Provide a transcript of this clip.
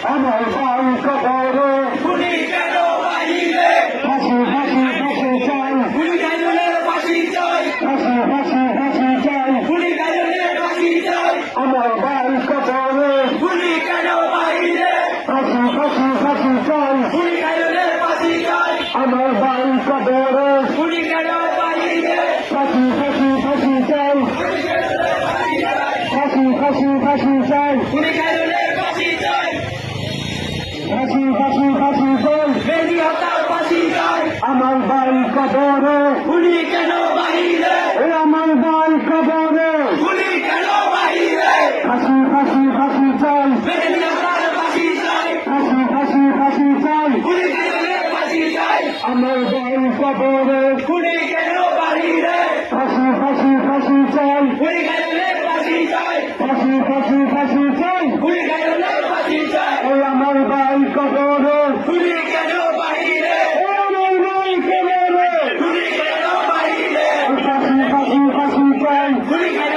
আমার ভাই কবরে খুনি কেন বাহিরে ফাঁসি ফাঁসি ফাঁসি চাই খুনি গাজনের ফাঁসি চাই ফাঁসি ফাঁসি ফাঁসি চাই খুনি গাজনের ফাঁসি চাই আমার ভাই কবরে খুনি কেন বাহিরে ফাঁসি ফাঁসি ফাঁসি চাই খুনি গাজনের ফাঁসি চাই আমার ভাই কবরে খুনি কেন বাহিরে ফাঁসি ফাঁসি ফাঁসি চাই খুনি গাজনের ফাঁসি চাই ফাঁসি ফাঁসি ফাঁসি চাই খুনি গাজনের ফাঁসি চাই ফাঁসি ফাঁসি ফাঁসি চাই মেহেদী হত্যার ফাঁসি চাই আমার ভাই কবরে খুনি কেন বাহিরে আমার ভাই কবরে খুনি কেন বাহিরে ফাঁসি ফাঁসি ফাঁসি চাই মেহেদী হত্যার ফাঁসি চাই ফাঁসি ফাঁসি ফাঁসি চাই খুনি গাজনের ফাঁসি চাই আমার ভাই কবরে খুনি কেন বাহিরে ফাঁসি ফাঁসি ফাঁসি চাই খুনি গাজনের ফাঁসি চাই ফাঁসি ফাঁসি ফাঁসি চাই খুনি গাজনের ফাঁসি চাই আমার ভাই কবরে খুনি কেন বাহিরে আমার ভাই কবরে খুনি কেন বাহিরে ফাঁসি ফাঁসি ফাঁসি চাই খুনি কেন